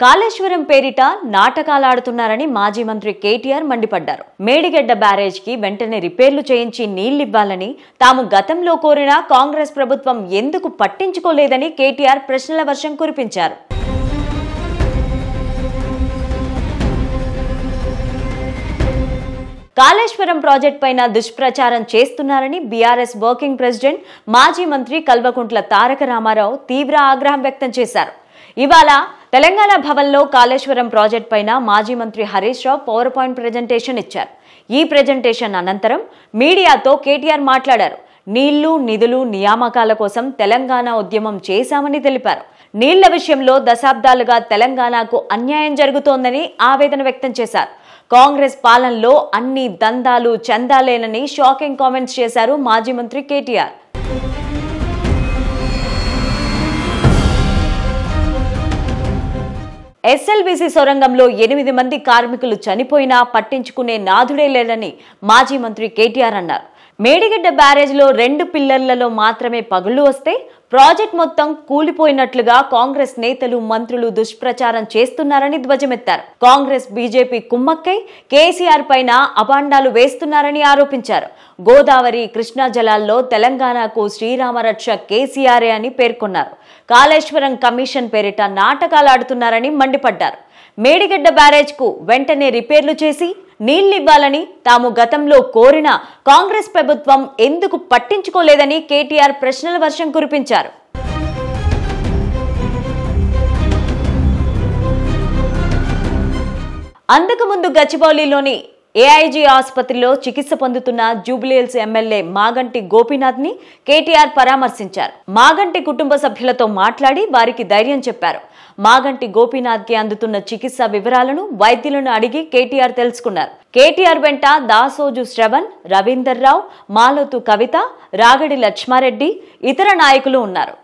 కాళేశ్వరం పేరిట నాటకాలాడుతున్నారని మాజీ మంత్రి కేటీఆర్ మండిపడ్డారు. మేడిగడ్డ బ్యారేజ్ కి వెంటనే రిపేర్లు చేయించి నీళ్లివ్వాలని తాము గతంలో కోరిన కాంగ్రెస్ ప్రభుత్వం ఎందుకు పట్టించుకోలేదని కేటీఆర్ ప్రశ్నల వర్షం కురిపించారు. కాళేశ్వరం ప్రాజెక్ట్ పైన దుష్ప్రచారం చేస్తున్నారని బీఆర్ఎస్ వర్కింగ్ ప్రెసిడెంట్ మాజీ మంత్రి కల్వకుంట్ల తారక రామారావు తీవ్ర ఆగ్రహం వ్యక్తం చేశారు. ఇవాళ తెలంగాణ భవన్లో కాళేశ్వరం ప్రాజెక్ట్ పైన మాజీ మంత్రి Harish Rao power point presentation ఇచ్చారు. ఈ ప్రెజెంటేషన్ అనంతరం మీడియాతో కేటీఆర్ మాట్లాడారు. నీళ్లు, నిధులు, నియామకాల కోసం తెలంగాణ ఉద్యమం చేశామని తెలిపారు. నీళ్ల విషయంలో దశాబ్దాలుగా తెలంగాణకు అన్యాయం జరుగుతోందని ఆవేదన వ్యక్తం చేశారు. కాంగ్రెస్ పాలనలో అన్ని దందాలు చందాలేనని షాకింగ్ కామెంట్స్ చేశారు మాజీ మంత్రి కేటీఆర్. ఎస్ఎల్బీసీ సొరంగంలో 8 మంది కార్మికులు చనిపోయినా పట్టించుకునే నాథుడే లేదని మాజీ మంత్రి కేటీఆర్ అన్నారు. మేడిగడ్డ బ్యారేజ్లో 2 పిల్లర్లలో మాత్రమే పగుళ్లు వస్తే ప్రాజెక్ట్ మొత్తం కూలిపోయినట్లుగా కాంగ్రెస్ నేతలు, మంత్రులు దుష్ప్రచారం చేస్తున్నారని ధ్వజమెత్తారు. కాంగ్రెస్, బీజేపీ కుమ్మక్కై కేసీఆర్ పైన అబాండాలు వేస్తున్నారని ఆరోపించారు. గోదావరి, కృష్ణా జలాల్లో తెలంగాణకు శ్రీరామ రక్ష కేసీఆరే అని పేర్కొన్నారు. కాళేశ్వరం కమిషన్ పేరిట నాటకాలాడుతున్నారని మండిపడ్డారు. మేడిగడ్డ బ్యారేజ్ కు వెంటనే రిపేర్లు చేసి నీళ్లివ్వాలని తాము గతంలో కోరిన కాంగ్రెస్ ప్రభుత్వం ఎందుకు పట్టించుకోలేదని కేటీఆర్ ప్రశ్నల వర్షం కురిపించారు. అంతకుముందు గచ్చిబౌలిలోని ఏఐజీ ఆసుపత్రిలో చికిత్స పొందుతున్న జూబ్లీహిల్స్ ఎమ్మెల్యే మాగంటి గోపీనాథ్ ని కేటీఆర్ పరామర్శించారు. మాగంటి కుటుంబ సభ్యులతో మాట్లాడి వారికి ధైర్యం చెప్పారు. మాగంటి గోపీనాథ్ కి అందుతున్న చికిత్స వివరాలను వైద్యులను అడిగి కేటీఆర్ తెలుసుకున్నారు. కేటీఆర్ వెంట దాసోజు శ్రవణ్, రవీందర్ రావు, మాలోతు కవిత, రాగడి లక్ష్మారెడ్డి, ఇతర నాయకులు ఉన్నారు.